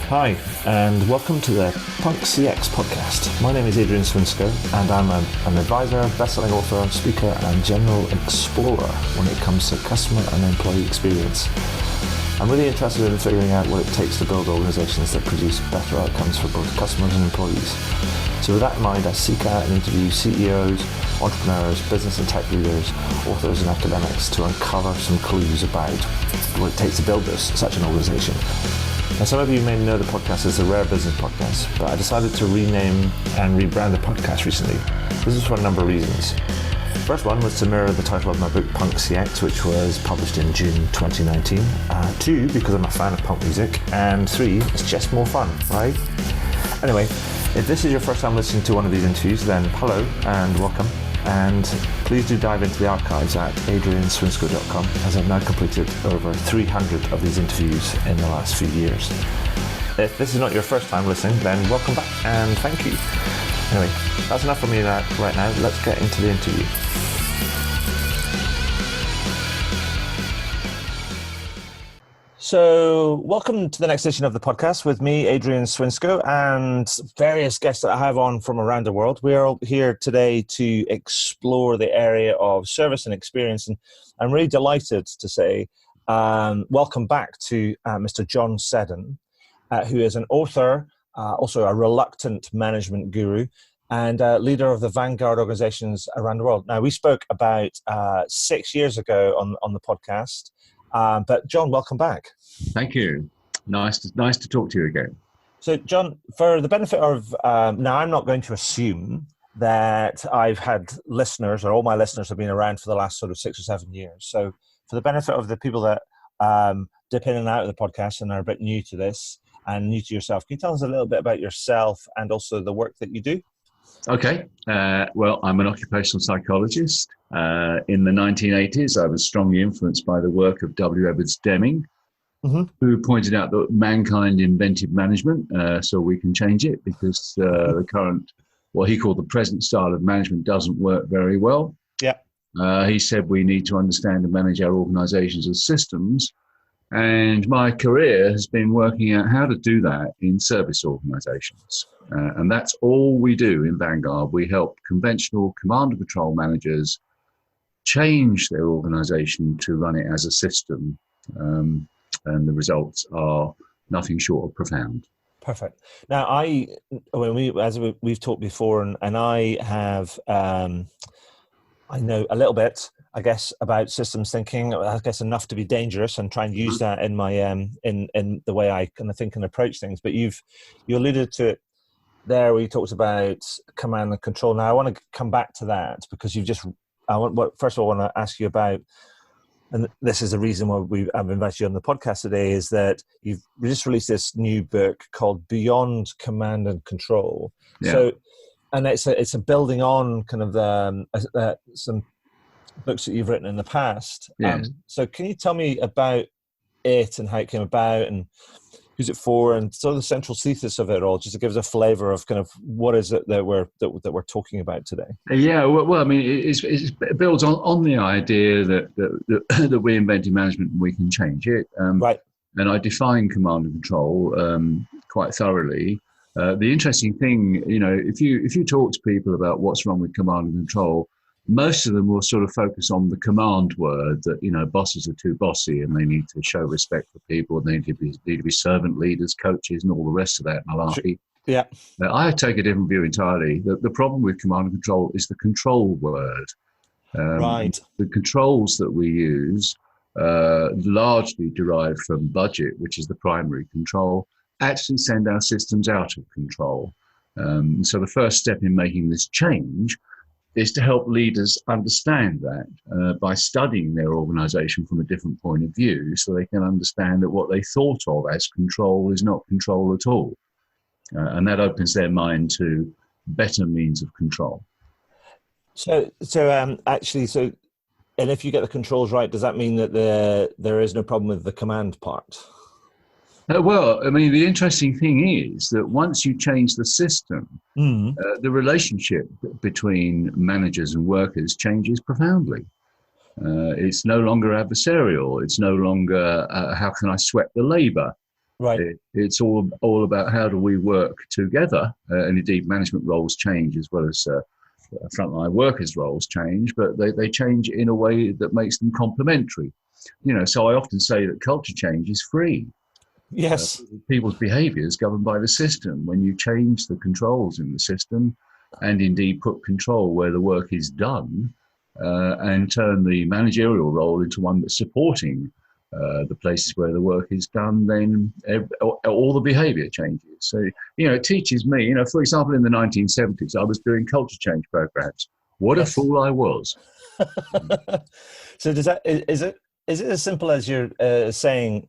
Hi, and welcome to the Punk CX podcast. My name is Adrian Swinsko, and I'm an advisor, best-selling author, speaker, and general explorer when it comes to customer and employee experience. I'm really interested in figuring out what it takes to build organizations that produce better outcomes for both customers and employees. So with that in mind, I seek out and interview CEOs, entrepreneurs, business and tech leaders, authors and academics to uncover some clues about what it takes to build such an organization. Now, some of you may know the podcast as the Rare Business Podcast, but I decided to rename and rebrand the podcast recently. This is for a number of reasons. First one was to mirror the title of my book, Punk CX, which was published in June 2019. Two, because I'm a fan of punk music. And three, it's just more fun, right? Anyway, if this is your first time listening to one of these interviews, then hello and welcome. And please do dive into the archives at adrianswinsko.com, as I've now completed over 300 of these interviews in the last few years. If this is not your first time listening, then welcome back and thank you. Anyway, that's enough for me right now. Let's get into the interview. So, welcome to the next edition of the podcast with me, Adrian Swinsko, and various guests that I have on from around the world. We are here today to explore the area of service and experience, and I'm really delighted to say welcome back to Mr. John Seddon, who is an author, also a reluctant management guru, and leader of the Vanguard organizations around the world. Now, we spoke about 6 years ago on the podcast, but John, welcome back. Thank you. Nice to talk to you again. So, John, for the benefit of, now I'm not going to assume that I've had listeners, or all my listeners have been around for the last sort of 6 or 7 years. So for the benefit of the people that dip in and out of the podcast and are a bit new to this and new to yourself, can you tell us a little bit about yourself and also the work that you do? Okay. Well, I'm an occupational psychologist. In the 1980s, I was strongly influenced by the work of W. Edwards Deming, who pointed out that mankind invented management, so we can change it because the current, what he called the present style of management doesn't work very well. Yeah. He said we need to understand and manage our organizations as systems. And my career has been working out how to do that in service organizations. And that's all we do in Vanguard. We help conventional command and control managers change their organization to run it as a system. And the results are nothing short of profound. Perfect. Now, we've talked before, and I have, I know a little bit, I guess, about systems thinking. I guess enough to be dangerous, and try and use that in my in the way I kind of think and approach things. But you alluded to it there, where you talked about command and control. Now, I want to come back to that because first of all, I want to ask you about. And this is the reason why I've invited you on the podcast today, is that you've just released this new book called Beyond Command and Control. Yeah. So, and it's a building on kind of some books that you've written in the past. Yes. So can you tell me about it and how it came about and who's it for and sort of the central thesis of it all, just to give us a flavor of kind of what is it that we're talking about today? Yeah, well, I mean, it builds on the idea that we invented management and we can change it. Right. And I define command and control quite thoroughly. The interesting thing, if you talk to people about what's wrong with command and control, most of them will sort of focus on the command word that, bosses are too bossy and they need to show respect for people and they need to be servant leaders, coaches and all the rest of that malarkey. Yeah. I take a different view entirely. The problem with command and control is the control word. Right. The controls that we use, largely derived from budget, which is the primary control, actually send our systems out of control. So the first step in making this change is to help leaders understand that by studying their organization from a different point of view, so they can understand that what they thought of as control is not control at all. And that opens their mind to better means of control. So and if you get the controls right, does that mean that there is no problem with the command part? Well, I mean, the interesting thing is that once you change the system, the relationship between managers and workers changes profoundly. It's no longer adversarial. It's no longer how can I sweat the labor. Right. It's all about how do we work together, and indeed management roles change as well as frontline workers' roles change, but they change in a way that makes them complementary. So I often say that culture change is free. Yes. People's behaviour is governed by the system. When you change the controls in the system, and indeed put control where the work is done, and turn the managerial role into one that's supporting the places where the work is done, then all the behaviour changes. So, it teaches me, for example, in the 1970s, I was doing culture change programs. What Yes. a fool I was. So is it as simple as you're saying,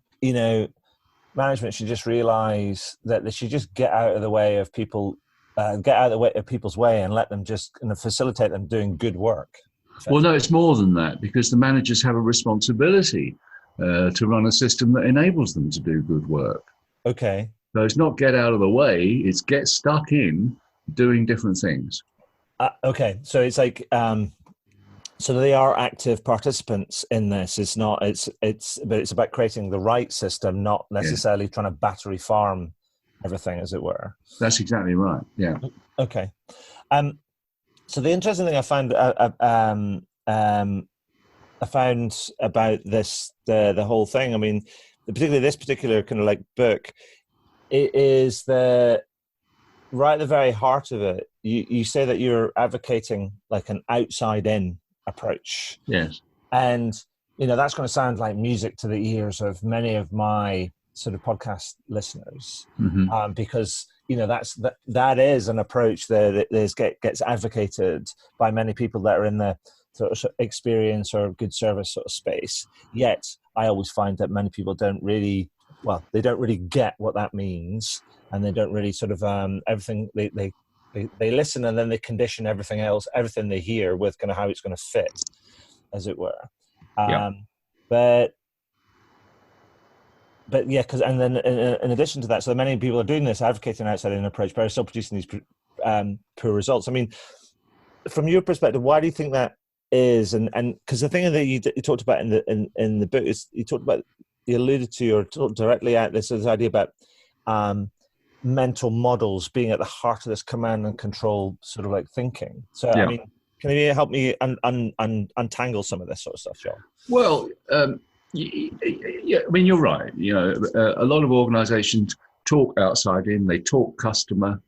management should just realise that they should just get out of the way of people, get out of the way of people's way, and let them just facilitate them doing good work? Well, no, it's more than that, because the managers have a responsibility to run a system that enables them to do good work. Okay. So it's not get out of the way, it's get stuck in doing different things. Okay. So it's like, so they are active participants in this. It's not, but it's about creating the right system, not necessarily trying to battery farm everything, as it were. That's exactly right. Yeah. Okay. So the interesting thing I found about this, the whole thing, I mean, particularly this particular kind of like book, it is right at the very heart of it. You say that you're advocating like an outside-in approach. Yes. And, that's going to sound like music to the ears of many of my sort of podcast listeners, because, that is an approach that gets advocated by many people that are in the sort of experience or good service sort of space. Yet I always find that many people don't really get what that means, and they don't really sort of everything they listen, and then they condition everything else, everything they hear, with kind of how it's going to fit, as it were. But yeah, because, and then in addition to that, so many people are doing this, advocating an outside-in approach, but are still producing these poor results. I mean, from your perspective, why do you think that is? And because the thing that you talked about in the book is you alluded to, or talked directly at this idea about mental models being at the heart of this command and control sort of like thinking. So I mean, can you help me untangle some of this sort of stuff, Joel? Well, yeah, I mean, you're right. A lot of organizations talk outside in, they talk customer.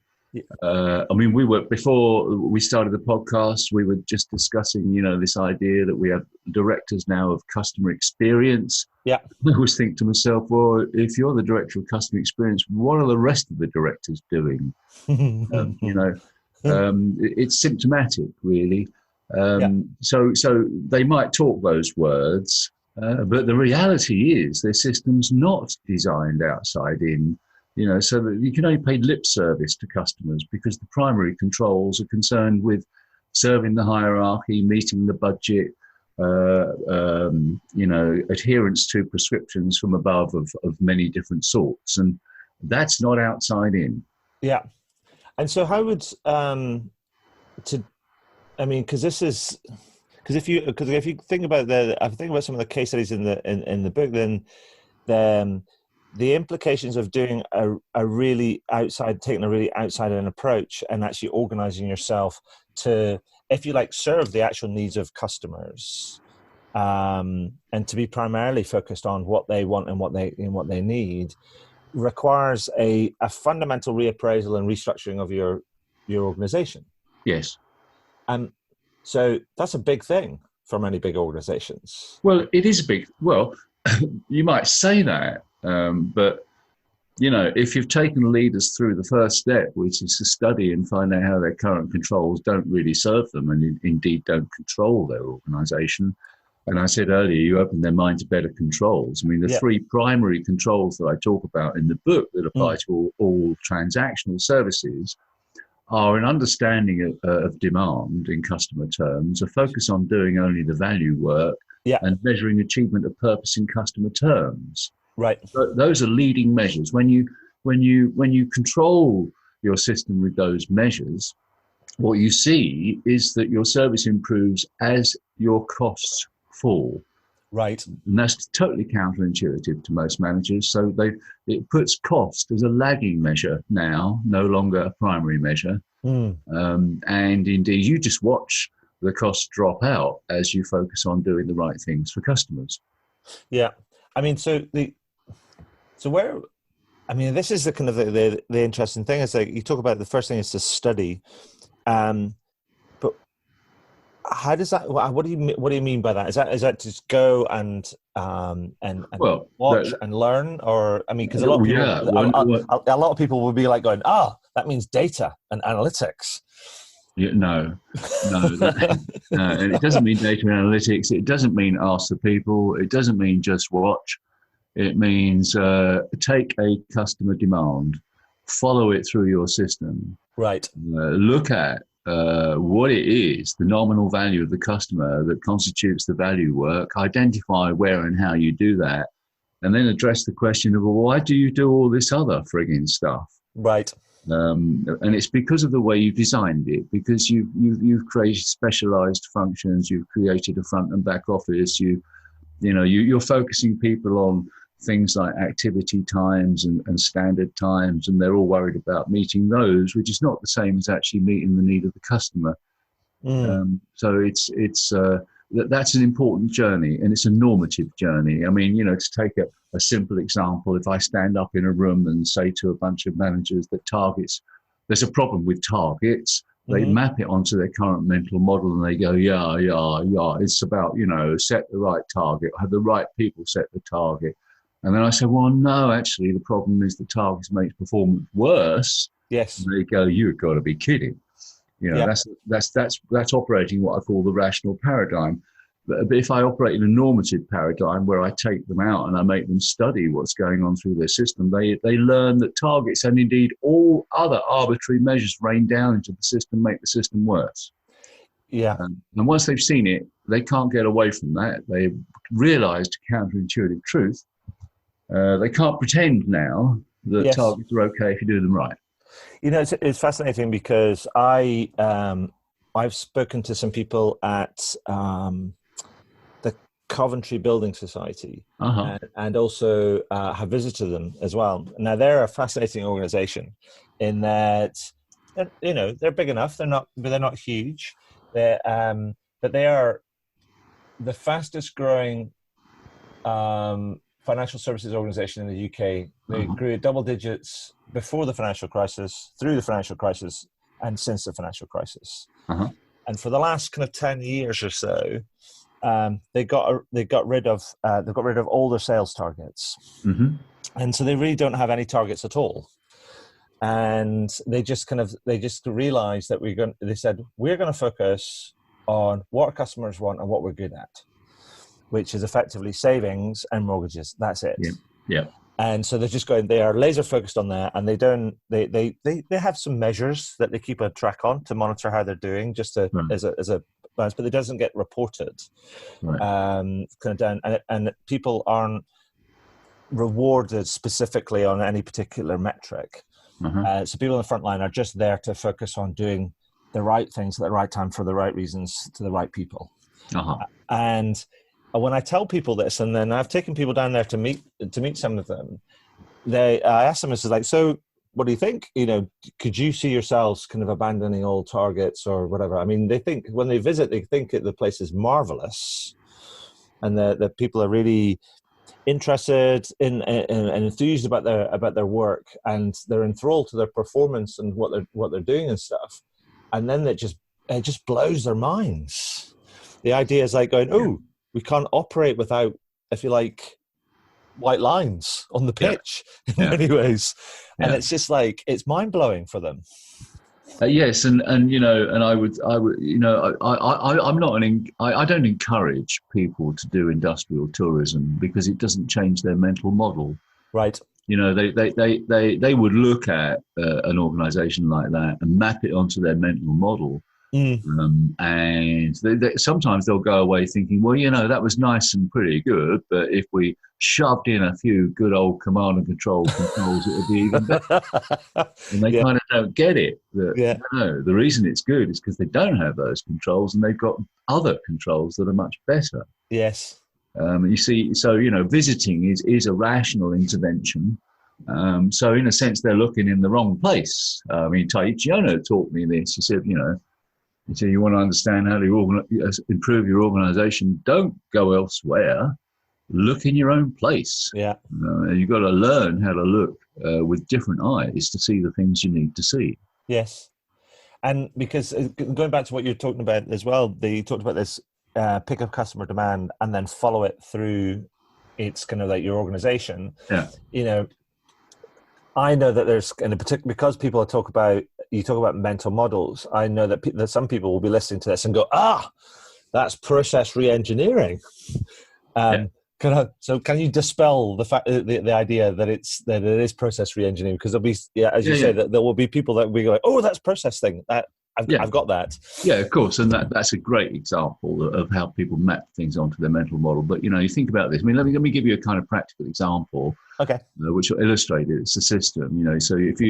I mean, before we started the podcast, we were just discussing, this idea that we have directors now of customer experience. Yeah. I always think to myself, well, if you're the director of customer experience, what are the rest of the directors doing? It's symptomatic, really. So they might talk those words, but the reality is their system's not designed outside in, so that you can only pay lip service to customers because the primary controls are concerned with serving the hierarchy, meeting the budget, adherence to prescriptions from above of many different sorts. And that's not outside in. Yeah. And so how would, if you think about some of the case studies in the book, then the implications of doing taking a really outside in approach and actually organizing yourself to, if you like, serve the actual needs of customers, and to be primarily focused on what they want and what they need, requires a fundamental reappraisal and restructuring of your organization. Yes. So that's a big thing for many big organizations. Well, it is you might say that, but if you've taken leaders through the first step, which is to study and find out how their current controls don't really serve them and indeed don't control their organization. And I said earlier, you open their mind to better controls. I mean, the three primary controls that I talk about in the book that apply to all transactional services are an understanding of demand in customer terms, a focus on doing only the value work, and measuring achievement of purpose in customer terms. Right. So those are leading measures. When you control your system with those measures, what you see is that your service improves as your costs fall. Right. And that's totally counterintuitive to most managers. So it puts cost as a lagging measure now, no longer a primary measure. Mm. And indeed, you just watch the costs drop out as you focus on doing the right things for customers. Yeah. I mean, this is the kind of the interesting thing is like you talk about the first thing is to study, but how does that? What do you mean by that? Is that just go and watch and learn, or I mean, because a lot of people, a lot of people will be like going, that means data and analytics. Yeah, no, and it doesn't mean data analytics. It doesn't mean ask the people. It doesn't mean just watch. It means take a customer demand, follow it through your system. Right. Look at what it is, the nominal value of the customer that constitutes the value work, identify where and how you do that, and then address the question of, well, why do you do all this other frigging stuff? Right. And it's because of the way you designed it, because you've created specialized functions, you've created a front and back office, you're focusing people on things like activity times and standard times, and they're all worried about meeting those, which is not the same as actually meeting the need of the customer. So that's an important journey, and it's a normative journey. I mean, to take a simple example, if I stand up in a room and say to a bunch of managers that there's a problem with targets, they map it onto their current mental model and they go, yeah, it's about, set the right target, have the right people set the target. And then I say, well, no, actually, the problem is the targets make performance worse. Yes. And they go, you've got to be kidding. That's operating what I call the rational paradigm. But if I operate in a normative paradigm where I take them out and I make them study what's going on through their system, they learn that targets and indeed all other arbitrary measures rain down into the system, make the system worse. Yeah. And once they've seen it, they can't get away from that. They've realized counterintuitive truth. They can't pretend now that targets are okay if you do them right. It's fascinating because I've spoken to some people at the Coventry Building Society and also have visited them as well. Now they're a fascinating organization in that they're big enough. They're not huge. But they are the fastest growing financial services organization in the UK. They grew double digits before the financial crisis, through the financial crisis, and since the financial crisis. And for the last kind of 10 years or so, they got rid of all their sales targets, and so they really don't have any targets at all. And they just realized that they said we're going to focus on what our customers want and what we're good at, which is effectively savings and mortgages. That's it. Yeah. And so they are laser focused on that, and they have some measures that they keep a track on to monitor how they're doing, just as a balance, but it doesn't get reported. Kind of down, and people aren't rewarded specifically on any particular metric. So people on the front line are just there to focus on doing the right things at the right time for the right reasons to the right people. And when I tell people this, and then I've taken people down there to meet some of them, I ask them, so what do you think? Could you see yourselves kind of abandoning all targets or whatever? I mean, they think when they visit, they think the place is marvelous, and that people are really interested in and enthused about their work, and they're enthralled to their performance and what they're doing and stuff. And then it just blows their minds. The idea is like going, we can't operate without, if you like, white lines on the pitch in many ways. And it's just like, it's mind blowing for them. Yes. And I don't encourage people to do industrial tourism because it doesn't change their mental model. Right. They would look at an organization like that and map it onto their mental model. And sometimes they'll go away thinking, well, that was nice and pretty good, but if we shoved in a few good old command and control controls, it would be even better. And they kind of don't get it. No, the reason it's good is because they don't have those controls and they've got other controls that are much better. Yes. You see, so, visiting is a rational intervention. So in a sense, they're looking in the wrong place. I mean, Taiichi Ono taught me this. He said, you want to understand how to improve your organization, don't go elsewhere. Look in your own place. Yeah. You've got to learn how to look with different eyes to see the things you need to see. Yes. And because going back to what you're talking about as well, they talked about this pick up customer demand and then follow it through. It's kind of like your organization. Yeah. I know that there's, in particular, because people you talk about mental models. I know that some people will be listening to this and go, that's process reengineering. So can you dispel the fact, the idea that it is process reengineering? Because there'll be, as you say, that there will be people that will be like, that's process thing. I've got that. Yeah, of course, and that's a great example of how people map things onto their mental model. But you think about this. I mean, let me give you a kind of practical example. Okay. Which will illustrate it. It's a system. So if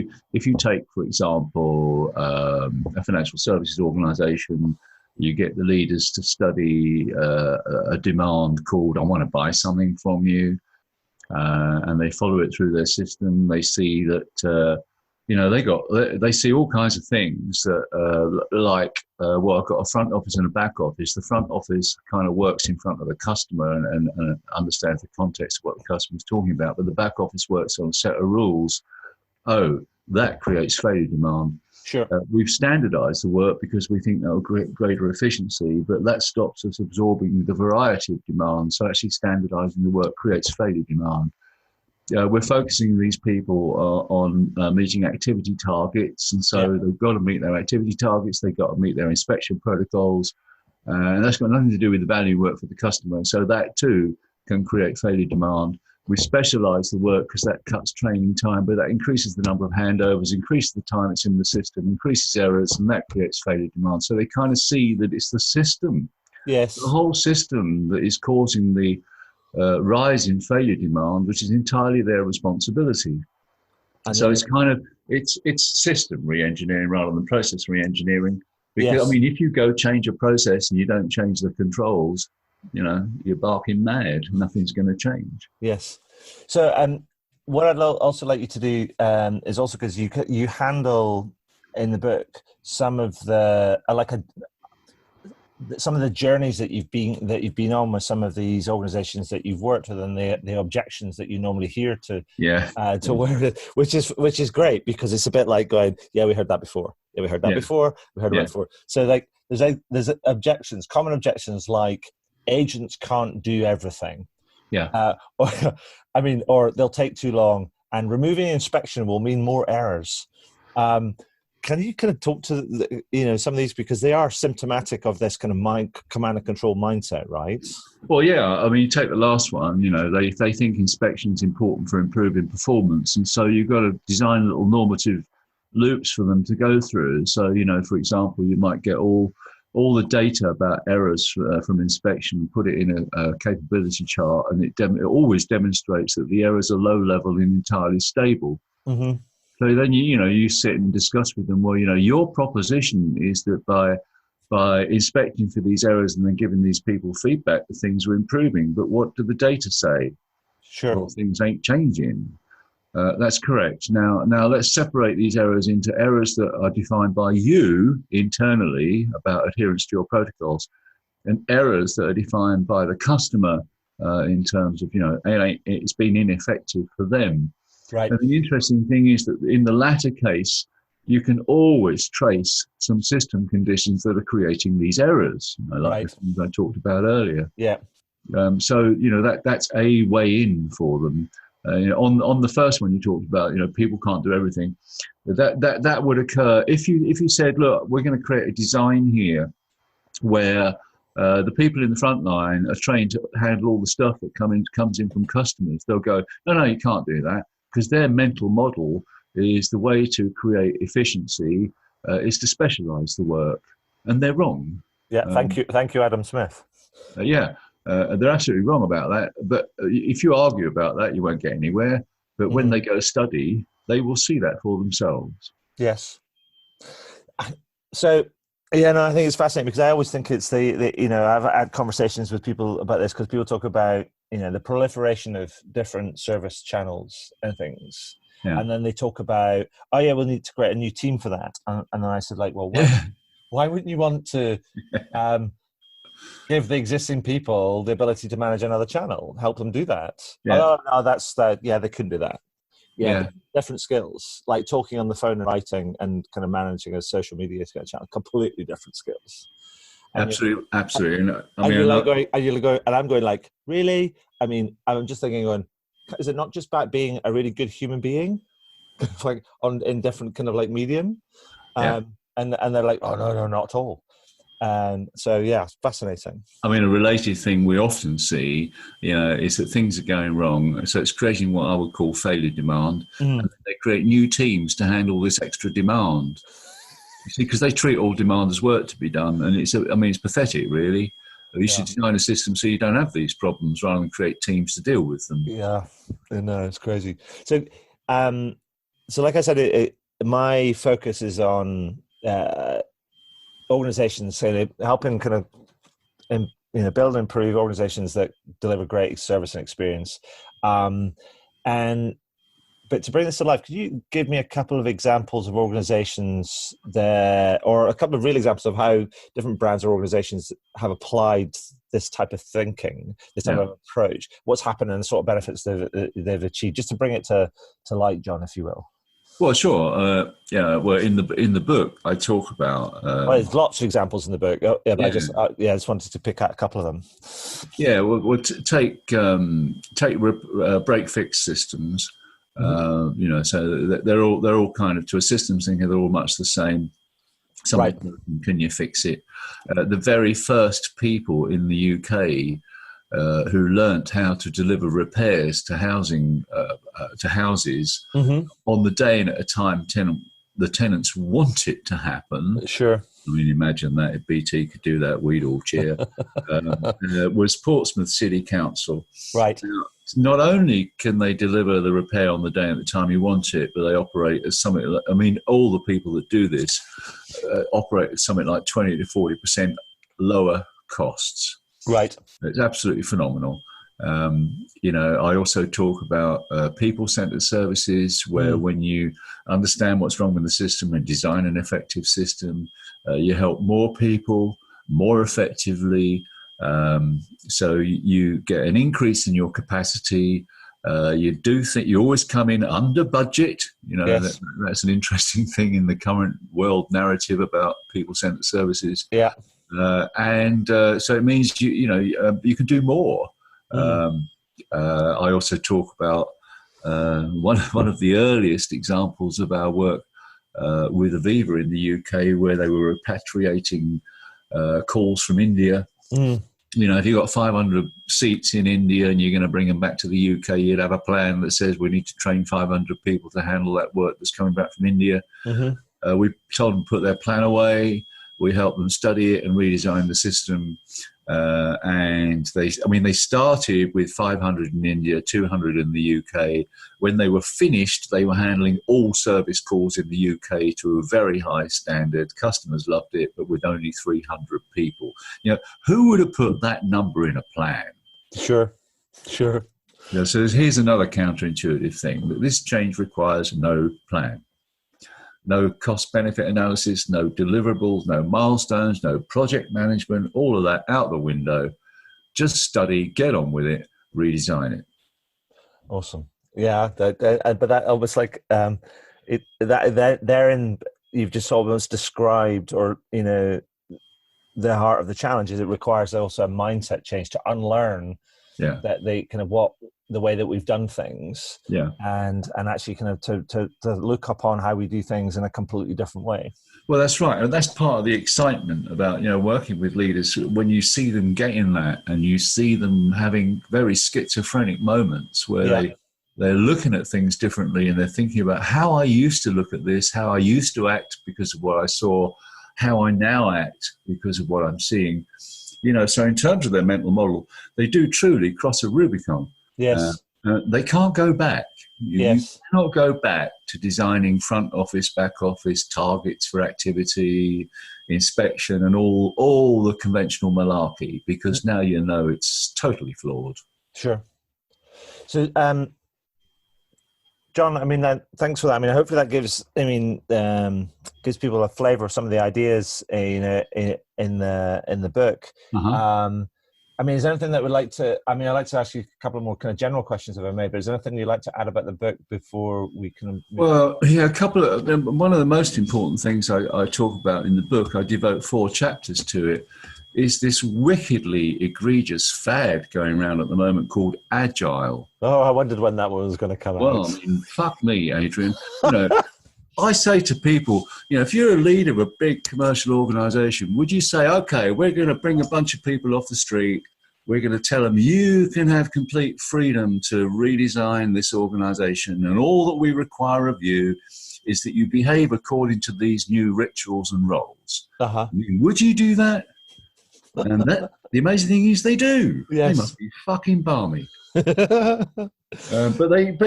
you take, for example, a financial services organization, you get the leaders to study a demand called "I want to buy something from you," and they follow it through their system. They see that. They see all kinds of things that, I've got a front office and a back office. The front office kind of works in front of the customer and understands the context of what the customer is talking about, but the back office works on a set of rules. That creates failure demand. Sure. We've standardized the work because we think that will create greater efficiency, but that stops us absorbing the variety of demand. So actually standardizing the work creates failure demand. We're focusing these people on meeting activity targets, and so they've got to meet their activity targets. They've got to meet their inspection protocols, and that's got nothing to do with the value work for the customer. So that too can create failure demand. We specialize the work because that cuts training time, but that increases the number of handovers, increases the time it's in the system, increases errors, and that creates failure demand. So they kind of see that it's the system, the whole system, that is causing the rise in failure demand, which is entirely their responsibility. And so it's system re-engineering rather than process re-engineering. Because I mean, if you go change a process and you don't change the controls, you're barking mad. Nothing's going to change. Yes. So what I'd also like you to do is also, because you handle in the book some of the some of the journeys that you've been on with some of these organizations that you've worked with, and the objections that you normally hear to where, which is great, because it's a bit like going, we heard that before. We heard that before. We heard about it before. So there's objections, common objections, like agents can't do everything. Or they'll take too long, and removing inspection will mean more errors. Can you kind of talk to some of these, because they are symptomatic of this kind of command and control mindset, right? Well, I mean, you take the last one. They think inspection is important for improving performance, and so you've got to design little normative loops for them to go through. So for example, you might get all the data about errors from inspection, put it in a capability chart, and it always demonstrates that the errors are low level and entirely stable. Mm-hmm. So then you sit and discuss with them. Well, your proposition is that by inspecting for these errors and then giving these people feedback, that things are improving. But what do the data say? Sure. Well, things ain't changing. That's correct. Now let's separate these errors into errors that are defined by you internally about adherence to your protocols, and errors that are defined by the customer in terms of it's been ineffective for them. Right. And the interesting thing is that in the latter case, you can always trace some system conditions that are creating these errors, like the things I talked about earlier. Yeah. So that's a way in for them. On the first one you talked about, people can't do everything. That would occur if you said, look, we're going to create a design here where the people in the front line are trained to handle all the stuff that comes in from customers. They'll go, no, you can't do that, because their mental model is the way to create efficiency is to specialize the work, and they're wrong. Yeah, thank you, Adam Smith. They're absolutely wrong about that. But if you argue about that, you won't get anywhere. But when they go study, they will see that for themselves. Yes. So Yeah, no, I think it's fascinating because I always think it's I've had conversations with people about this because people talk about, the proliferation of different service channels and things. Yeah. And then they talk about, oh yeah, we'll need to create a new team for that. And then I said, like, well, Yeah. why wouldn't you want to give the existing people the ability to manage another channel, help them do that? Yeah. Oh, no, that's that. Yeah, they couldn't do that. Yeah, Yeah. different skills, like talking on the phone and writing and kind of managing a social media channel, completely different skills. And Absolutely. And I'm going like, really? I mean, I'm just thinking, going, is it not just about being a really good human being, like in different kind of like medium? Yeah. And they're like, oh no, not at all. And so, yeah, it's fascinating. I mean, a related thing we often see, is that things are going wrong. So it's creating what I would call failure demand. And they create new teams to handle this extra demand. You see, because they treat all demand as work to be done. And it's pathetic, really. You should design a system so you don't have these problems rather than create teams to deal with them. Yeah, no, it's crazy. So, like I said, my focus is on organizations, so helping kind of build and improve organizations that deliver great service and experience. But to bring this to life, could you give me a couple of examples of organizations or a couple of real examples of how different brands or organizations have applied this type of thinking, this type of approach, what's happened and the sort of benefits they've achieved, just to bring it to light, John, if you will? Well, sure. Well, in the book, I talk about. There's lots of examples in the book. But I just wanted to pick out a couple of them. Yeah, take break fix systems. So they're all kind of, to a systems thinker, they're all much the same. Can you fix it? The very first people in the UK who learnt how to deliver repairs to houses on the day and at a time the tenants want it to happen. Sure. I mean, imagine that if BT could do that, we'd all cheer. Was Portsmouth City Council. Right. Now, not only can they deliver the repair on the day and at the time you want it, but they operate as something. All the people that do this operate at something like 20 to 40% lower costs. Right. It's absolutely phenomenal. I also talk about people-centered services, where when you understand what's wrong with the system and design an effective system, you help more people more effectively. So you get an increase in your capacity. You always come in under budget. Yes. That's an interesting thing in the current world narrative about people-centered services. Yeah. So it means you can do more. I also talk about one of the earliest examples of our work with Aviva in the UK, where they were repatriating calls from India. If you've got 500 seats in India and you're going to bring them back to the UK, you'd have a plan that says we need to train 500 people to handle that work that's coming back from India. We told them to put their plan away. We helped them study it and redesign the system. And they started with 500 in India, 200 in the UK. When they were finished, they were handling all service calls in the UK to a very high standard. Customers loved it, but with only 300 people. Who would have put that number in a plan? Sure. So here's another counterintuitive thing, that this change requires no plan. No cost-benefit analysis, no deliverables, no milestones, no project management, all of that out the window. Just study, get on with it, redesign it. Awesome. Yeah, but that almost like therein you've just almost described, or the heart of the challenge is it requires also a mindset change to unlearn that they kind of the way that we've done things, and actually kind of to look upon how we do things in a completely different way. Well, that's right, and that's part of the excitement about working with leaders, when you see them getting that, and you see them having very schizophrenic moments where they're looking at things differently, and they're thinking about how I used to look at this, how I used to act because of what I saw, how I now act because of what I'm seeing. So in terms of their mental model, they do truly cross a Rubicon. Yes. They can't go back. You Yes. cannot go back to designing front office, back office targets for activity, inspection, and all the conventional malarkey, because now you know it's totally flawed. Sure. So, John, I mean, thanks for that. I mean, hopefully that gives people a flavour of some of the ideas in the book. Uh-huh. I mean, is there anything that would like to? I mean, I'd like to ask you a couple of more kind of general questions, if I may. But is there anything you'd like to add about the book before we can? Well, yeah, one of the most important things I talk about in the book, I devote 4 chapters to it, is this wickedly egregious fad going around at the moment called Agile. Oh, I wondered when that one was going to come out. Well, I mean, fuck me, Adrian. You know, I say to people, if you're a leader of a big commercial organization, would you say, okay, we're going to bring a bunch of people off the street, we're going to tell them you can have complete freedom to redesign this organization, and all that we require of you is that you behave according to these new rituals and roles. Uh-huh. I mean, would you do that? And the amazing thing is they do. Yes. They must be fucking balmy. But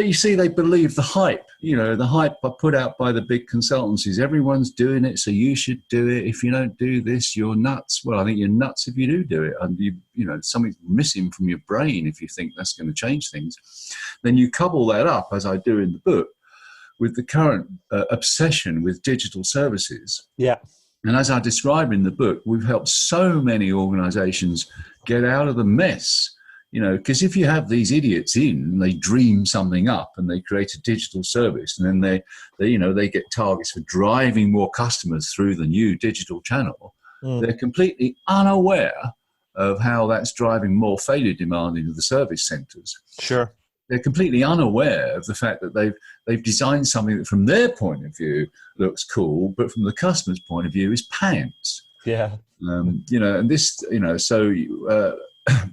you see, they believe the hype. The hype put out by the big consultancies. Everyone's doing it, so you should do it. If you don't do this, you're nuts. Well, I think you're nuts if you do it, and something's missing from your brain if you think that's going to change things. Then you couple that up, as I do in the book, with the current obsession with digital services. Yeah. And as I describe in the book, we've helped so many organizations get out of the mess. Because if you have these idiots in, they dream something up and they create a digital service, and then they get targets for driving more customers through the new digital channel. They're completely unaware of how that's driving more failure demand into the service centers. Sure. They're completely unaware of the fact that they've designed something that from their point of view looks cool, but from the customer's point of view is pants. Yeah. And this,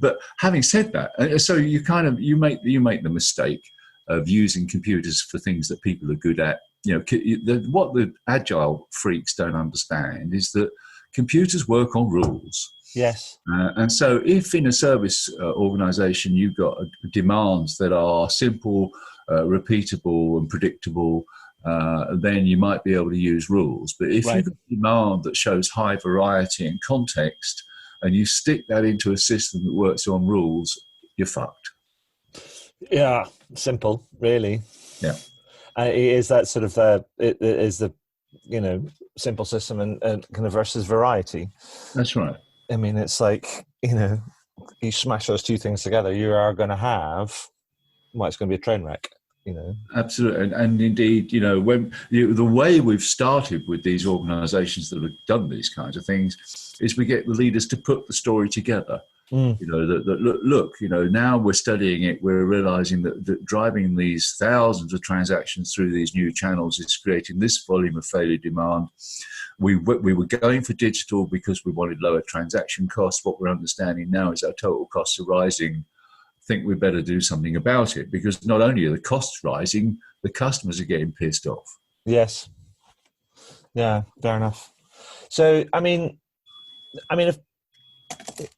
but having said that, so you make the mistake of using computers for things that people are good at. What the agile freaks don't understand is that computers work on rules. Yes. And so if in a service organization you've got demands that are simple, repeatable and predictable, then you might be able to use rules. But if you've got a demand that shows high variety and context, and you stick that into a system that works on rules, you're fucked. Yeah, simple, really. Yeah. It is that sort of it is the simple system and kind of versus variety. That's right. I mean, it's like you smash those two things together, you are going to have it's going to be a train wreck. Absolutely, and indeed, when the way we've started with these organisations that have done these kinds of things is we get the leaders to put the story together. Look, now we're studying it, we're realising that driving these thousands of transactions through these new channels is creating this volume of failure demand. We were going for digital because we wanted lower transaction costs. What we're understanding now is our total costs are rising. Think we better do something about it, because not only are the costs rising, the customers are getting pissed off. Yes. Yeah, fair enough. So,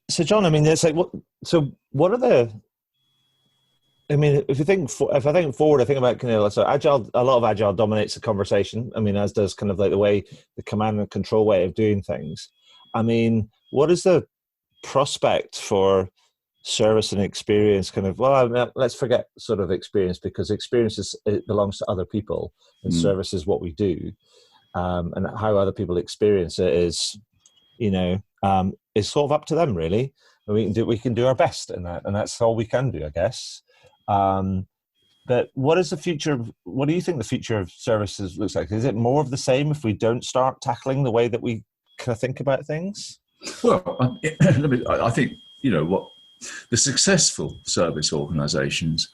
so John, it's like, what are the? If I think forward, I think about so agile. A lot of agile dominates the conversation. As does kind of like the way the command and control way of doing things. What is the prospect for service and experience? Let's forget sort of experience, because experience it belongs to other people, and service is what we do, and how other people experience it is, is sort of up to them, really. And we can do our best in that, and that's all we can do, I guess. But what is the future? What do you think the future of services looks like? Is it more of the same if we don't start tackling the way that we kind of think about things? Well, I think what the successful service organisations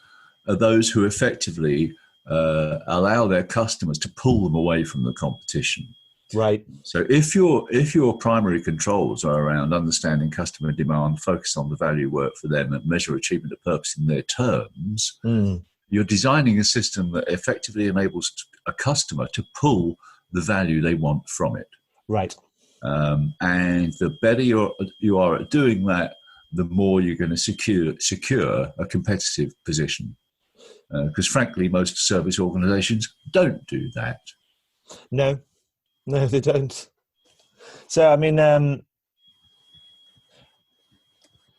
are those who effectively allow their customers to pull them away from the competition. Right. So if your primary controls are around understanding customer demand, focus on the value work for them, and measure achievement of purpose in their terms, you're designing a system that effectively enables a customer to pull the value they want from it. Right. And the better you are at doing that, the more you're going to secure a competitive position. Because frankly, most service organisations don't do that. No, they don't. So, I mean,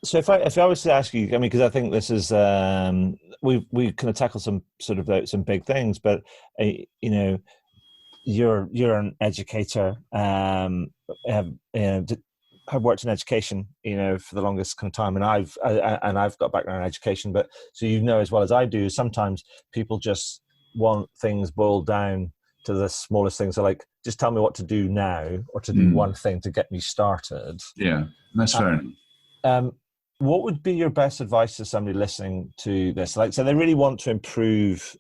so if I was to ask you, I mean, because I think this is we kind of tackle some sort of some big things, but you know, you're an educator, have worked in education, you know, for the longest kind of time, and I've got a background in education, but so you know as well as I do, sometimes people just want things boiled down to the smallest things. So like, just tell me what to do now, or to do one thing to get me started. Yeah, that's fair enough. What would be your best advice to somebody listening to this? Like, so they really want to improve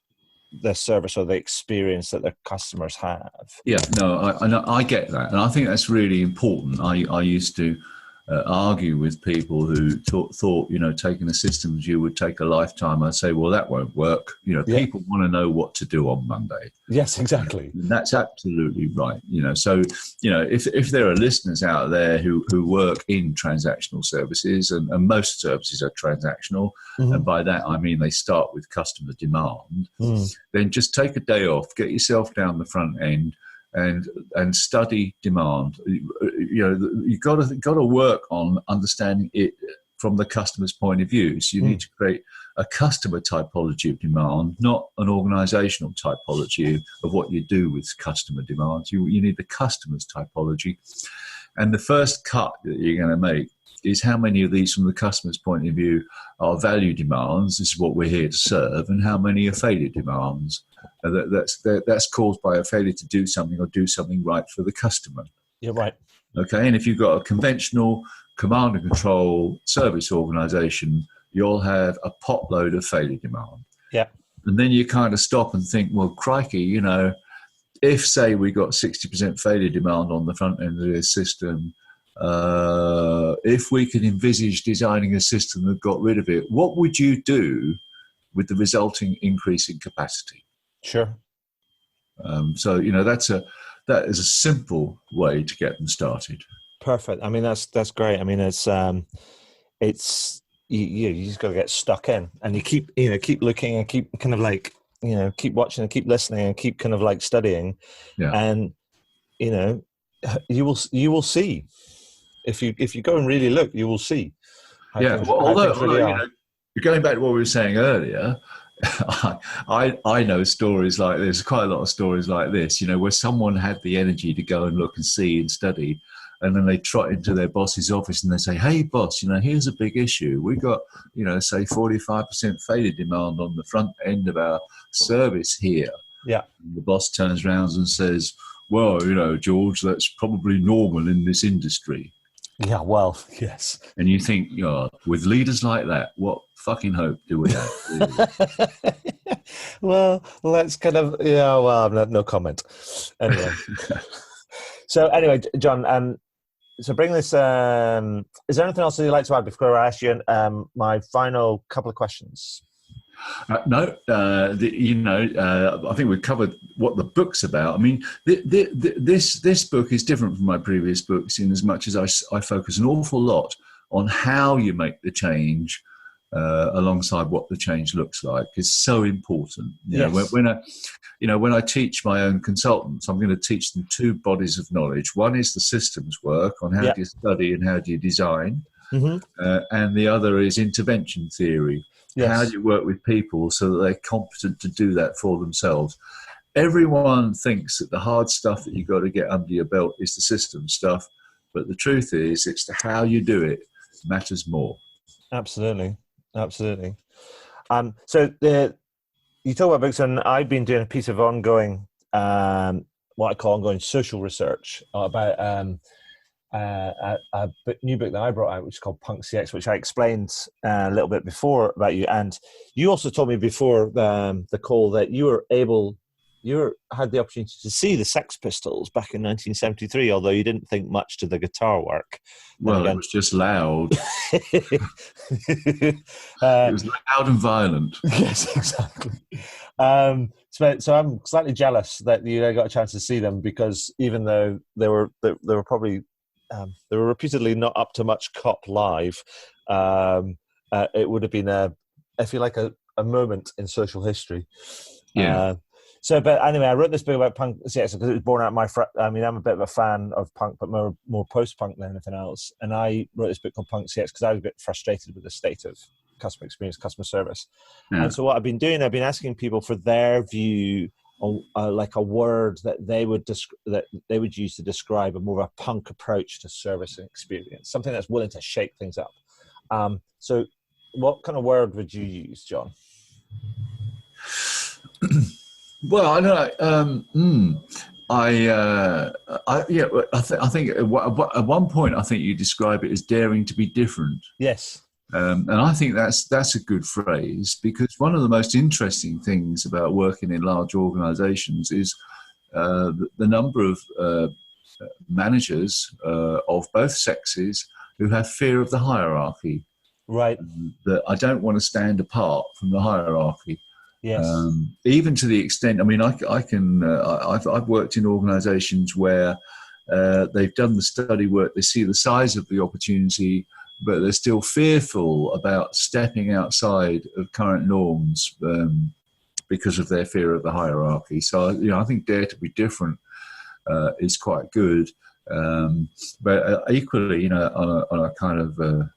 the service or the experience that their customers have. Yeah, no, I get that, and I think that's really important. I used to argue with people who thought, you know, taking a systems view would take a lifetime. I'd say, well, that won't work. You know, people want to know what to do on Monday. Yes, exactly. And that's absolutely right. You know, so, you know, if there are listeners out there who work in transactional services, and most services are transactional, and by that I mean they start with customer demand, then just take a day off, get yourself down the front end, and study demand. You know, you've got to work on understanding it from the customer's point of view. So you need to create a customer typology of demand, not an organizational typology of what you do with customer demands. You need the customer's typology. And the first cut that you're going to make is how many of these from the customer's point of view are value demands, this is what we're here to serve, and how many are failure demands. That's caused by a failure to do something or do something right for the customer. You're right. Okay, and if you've got a conventional command and control service organization, you'll have a potload of failure demand. Yeah. And then you kind of stop and think, well, crikey, you know, if, say, we got 60% failure demand on the front end of this system, if we could envisage designing a system that got rid of it, what would you do with the resulting increase in capacity? Sure. So, you know, that is a simple way to get them started. Perfect. I mean, that's great. I mean, it's you just got to get stuck in, and you keep looking and keep kind of like, you know, keep watching and keep listening and keep kind of like studying, and you know, you will see if you go and really look, you will see. Although you know, going back to what we were saying earlier, I know stories like this, quite a lot of stories like this, you know, where someone had the energy to go and look and see and study, and then they trot into their boss's office and they say, hey, boss, you know, here's a big issue. We got, you know, say 45% failure demand on the front end of our service here. Yeah. And the boss turns around and says, well, you know, George, that's probably normal in this industry. Yeah, well, yes. And you think, you know, with leaders like that, what fucking hope do we have? Really? Well, let's kind of, no comment. Anyway. So anyway, John, so bring this, is there anything else that you'd like to add before I ask you my final couple of questions? No, I think we've covered what the book's about. I mean, this book is different from my previous books in as much as I focus an awful lot on how you make the change alongside what the change looks like. Is so important. You know, when I teach my own consultants, I'm going to teach them two bodies of knowledge. One is the systems work on how do you study and how do you design, and the other is intervention theory. Yes. How do you work with people so that they're competent to do that for themselves? Everyone thinks that the hard stuff that you've got to get under your belt is the system stuff, but the truth is it's the how you do it matters more. Absolutely. So you talk about books, and I've been doing a piece of ongoing, what I call ongoing social research about a new book that I brought out, which is called Punk CX, which I explained a little bit before about you. And you also told me before the call that you had the opportunity to see the Sex Pistols back in 1973, although you didn't think much to the guitar work. Well, it was just loud. It was loud and violent. Yes, exactly. So I'm slightly jealous that you got a chance to see them, because even though they were probably they were reputedly not up to much cop live, it would have been a a moment in social history. Yeah. But anyway, I wrote this book about punk CX because it was born out of my. I mean, I'm a bit of a fan of punk, but more post-punk than anything else. And I wrote this book called Punk CX because I was a bit frustrated with the state of customer experience, customer service. Yeah. And so what I've been doing, I've been asking people for their view on like a word that they would use to describe a more of a punk approach to service and experience, something that's willing to shake things up. So what kind of word would you use, John? Well, I don't know. I think at one point I think you describe it as daring to be different. Yes. And I think that's a good phrase, because one of the most interesting things about working in large organisations is the number of managers of both sexes who have fear of the hierarchy. Right. That I don't want to stand apart from the hierarchy. Yes. Even to the extent, I mean, I've worked in organisations where they've done the study work, they see the size of the opportunity, but they're still fearful about stepping outside of current norms because of their fear of the hierarchy. So, I think dare to be different is quite good. But equally, on a kind of a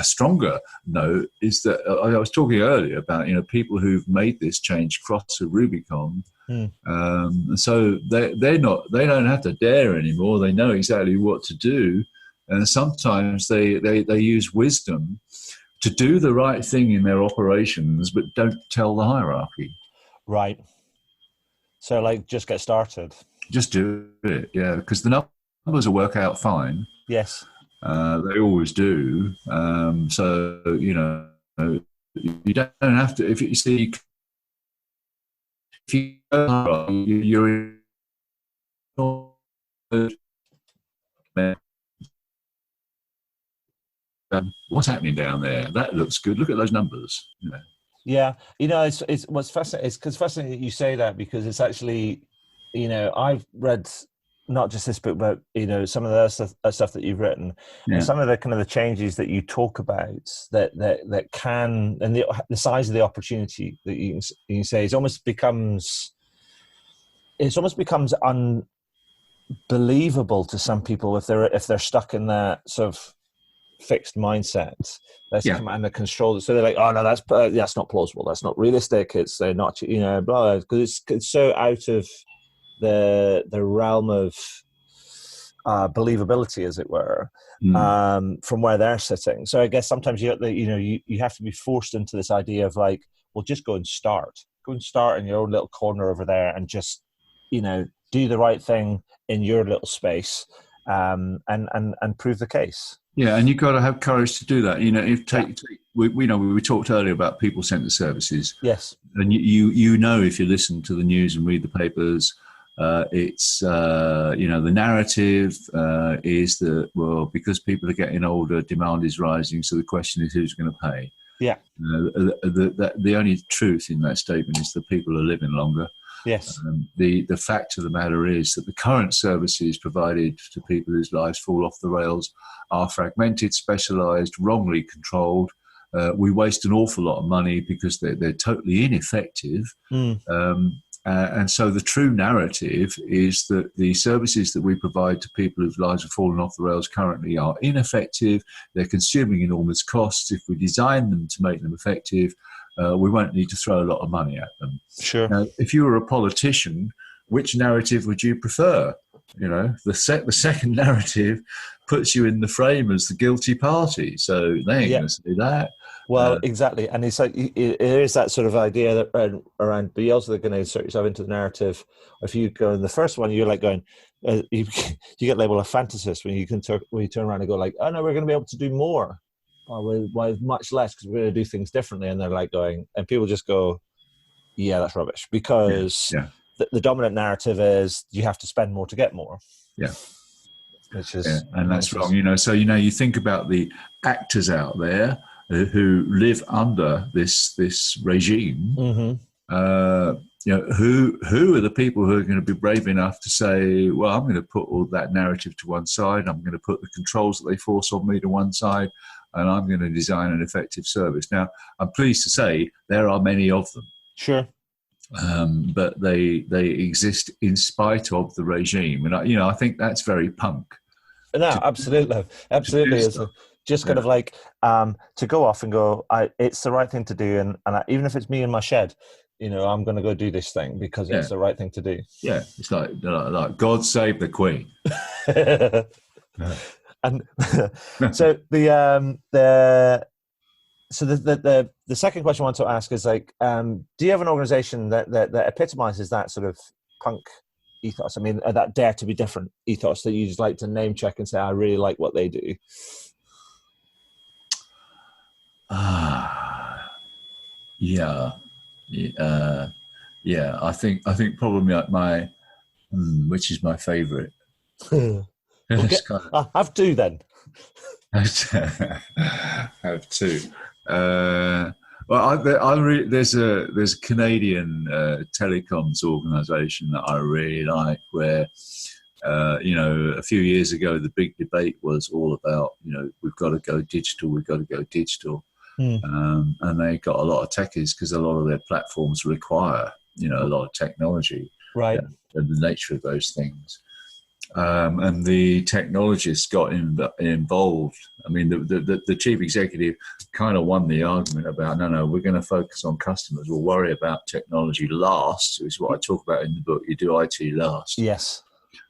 stronger note is that I was talking earlier about people who've made this change cross a Rubicon. So they don't have to dare anymore. They know exactly what to do, and sometimes they use wisdom to do the right thing in their operations, but don't tell the hierarchy. Right. So like, just get started. Just do it, yeah, because the numbers will work out fine. Yes. They always do. So, you don't have to, if you see, you're what's happening down there? That looks good. Look at those numbers. Yeah. It's what's fascinating. It's because fascinating that you say that, because it's actually, I've read not just this book, but some of the other stuff that you've written, and some of the kind of the changes that you talk about that can, and the size of the opportunity that you can say, it almost becomes unbelievable to some people if they're stuck in that sort of fixed mindset. That's command and control. So they're like, oh no, that's not plausible. That's not realistic. It's not blah, because it's so out of the realm of believability, as it were, from where they're sitting. So I guess sometimes you have to be forced into this idea of like, well, just go and start in your own little corner over there, and just do the right thing in your little space, and prove the case. Yeah, and you've got to have courage to do that. We talked earlier about people-centered services. Yes, and if you listen to the news and read the papers. It's the narrative is that, well, because people are getting older, demand is rising, so the question is who's going to pay. Yeah. The only truth in that statement is that people are living longer. Yes. The fact of the matter is that the current services provided to people whose lives fall off the rails are fragmented, specialised, wrongly controlled. We waste an awful lot of money because they're totally ineffective. And so the true narrative is that the services that we provide to people whose lives have fallen off the rails currently are ineffective. They're consuming enormous costs. If we design them to make them effective, we won't need to throw a lot of money at them. Sure. Now, if you were a politician, which narrative would you prefer? The second narrative puts you in the frame as the guilty party. So they ain't going to say that. Well, exactly. And it's like, there is that sort of idea that around, but you're also going to insert yourself into the narrative. If you go in the first one, you're like going, you get labeled a fantasist when you turn around and go like, oh no, we're going to be able to do more. With much less, because we're going to do things differently. And they're like going, and people just go, yeah, that's rubbish, because the dominant narrative is you have to spend more to get more. Yeah. Which is, and that's wrong. So, you think about the actors out there who live under this regime. Mm-hmm. Who are the people who are going to be brave enough to say, well, I'm going to put all that narrative to one side. I'm going to put the controls that they force on me to one side. and I'm going to design an effective service. Now, I'm pleased to say there are many of them. Sure. But they exist in spite of the regime, and I think that's very punk. No, absolutely. It's just kind of like to go off and go. It's the right thing to do, and even if it's me in my shed, I'm going to go do this thing because it's the right thing to do. Yeah, it's like God save the Queen. And so the second question I want to ask is like, do you have an organization that epitomizes that sort of punk ethos? I mean, that dare to be different ethos that you just like to name check and say, I really like what they do. Yeah. I think probably my which is my favorite. Have two then. Have two. There's a Canadian telecoms organisation that I really like, where a few years ago the big debate was all about we've got to go digital, and they got a lot of techies because a lot of their platforms require a lot of technology, right? And the nature of those things. And the technologists got involved. I mean, the chief executive kind of won the argument about, no, we're going to focus on customers. We'll worry about technology last, which is what I talk about in the book. You do IT last. Yes.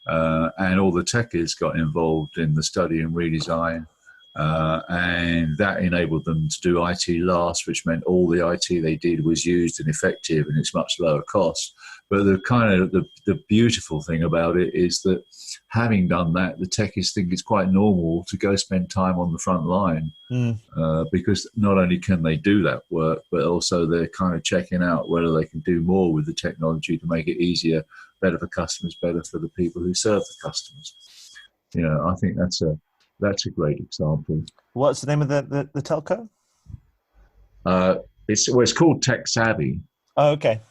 And all the techies got involved in the study and redesign. And that enabled them to do IT last, which meant all the IT they did was used and effective, and it's much lower cost. But the beautiful thing about it is that having done that, the techies think it's quite normal to go spend time on the front line, because not only can they do that work, but also they're kind of checking out whether they can do more with the technology to make it easier, better for customers, better for the people who serve the customers. I think that's a great example. What's the name of the telco? It's called Tech Savvy. Oh, okay.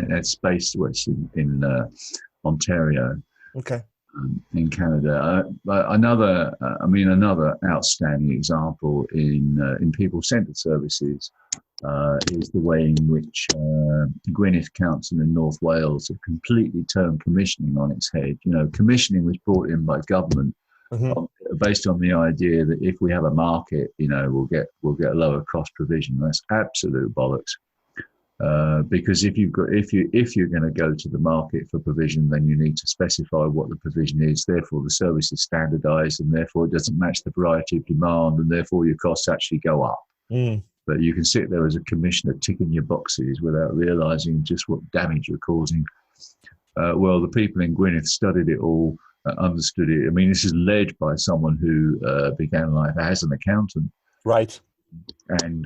It's based in Ontario, okay, in Canada. Another outstanding example in people-centered services is the way in which Gwynedd Council in North Wales have completely turned commissioning on its head. Commissioning was brought in by government. Based on the idea that if we have a market, we'll get lower cost provision. That's absolute bollocks. Because if you're going to go to the market for provision, then you need to specify what the provision is. Therefore, the service is standardised, and therefore it doesn't match the variety of demand, and therefore your costs actually go up. But you can sit there as a commissioner ticking your boxes without realising just what damage you're causing. Well, the people in Gwynedd studied it all, understood it. I mean, this is led by someone who began life as an accountant. Right. And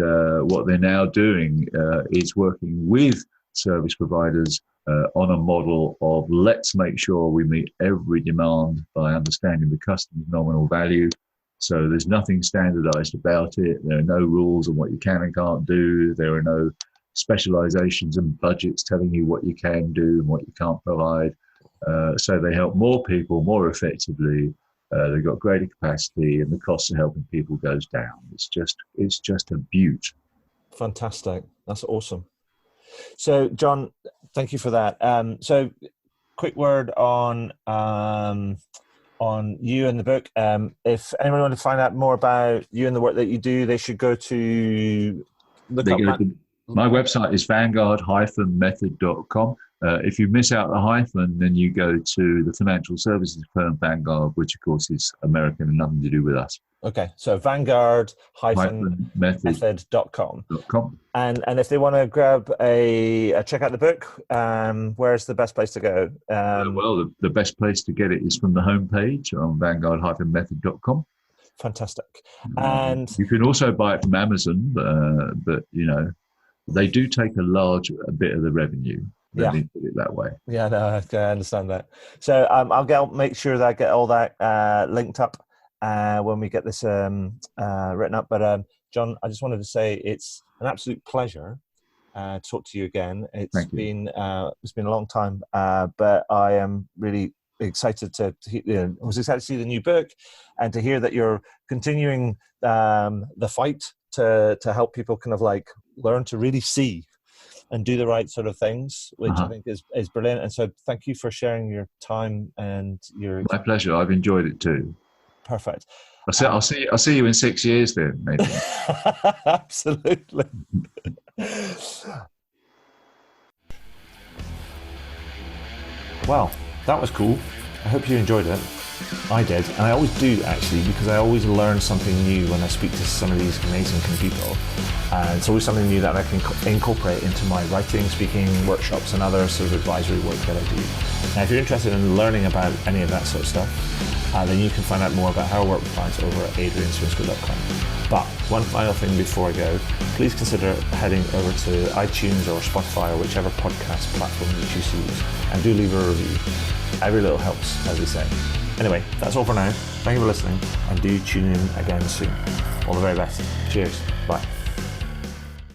what they're now doing is working with service providers on a model of let's make sure we meet every demand by understanding the customer's nominal value. So there's nothing standardized about it. There are no rules on what you can and can't do. There are no specializations and budgets telling you what you can do and what you can't provide. So they help more people more effectively. They've got greater capacity, and the cost of helping people goes down. It's just a beaut. Fantastic. That's awesome. So, John, thank you for that. So, quick word on you and the book. If anyone wants to find out more about you and the work that you do, they should go to my website is vanguard-method.com. If you miss out the hyphen, then you go to the financial services firm Vanguard, which of course is American and nothing to do with us. Okay, so vanguard-method.com. And if they want to grab check out the book, where's the best place to go? Well, the best place to get it is from the homepage on vanguard-method.com. Fantastic. And you can also buy it from Amazon, but they do take a large bit of the revenue. Let me put it that way. Yeah, no, I understand that. So I'll make sure that I get all that linked up when we get this written up. But John, I just wanted to say it's an absolute pleasure to talk to you again. It's been a long time, but I am really excited was excited to see the new book, and to hear that you're continuing the fight to help people kind of like learn to really see and do the right sort of things, which I think is brilliant. And so thank you for sharing your time and your... My pleasure. I've enjoyed it too. Perfect. I'll see you in 6 years then, maybe. Absolutely. Well, that was cool. I hope you enjoyed it. I did, and I always do actually, because I always learn something new when I speak to some of these amazing people. And it's always something new that I can incorporate into my writing, speaking, workshops, and other sort of advisory work that I do. Now, if you're interested in learning about any of that sort of stuff, then you can find out more about how I work with clients over at adrianswinscoe.com. But one final thing before I go, please consider heading over to iTunes or Spotify or whichever podcast platform you choose to use, and do leave a review. Every little helps, as we say. Anyway, that's all for now. Thank you for listening, and do tune in again soon. All the very best. Cheers. Bye.